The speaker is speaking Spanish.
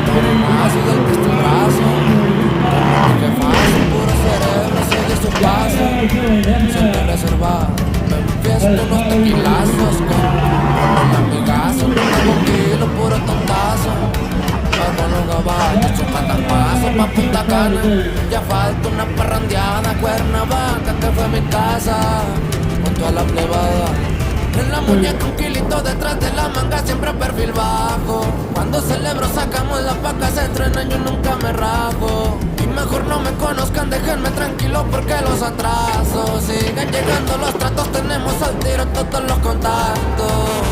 morenazo del que es tu brazo. Como que fácil, puro cerebro, sigue su paso. Siempre reservado, me empiezo unos tequilazos con el amigazo, no me boquilo, puro tontazo. Va con los caballos, un patarmazo pa' Punta Cana. Ya falta una parrandeada, Cuernavaca, que fue mi casa, con toda la plebada. En la muñeca un kilito detrás de la manga, siempre perfil bajo. Cuando celebro sacamos las vacas, se estrenan, yo nunca me rajo. Y mejor no me conozcan, déjenme tranquilo porque los atraso. Siguen llegando los tratos, tenemos al tiro todos los contactos.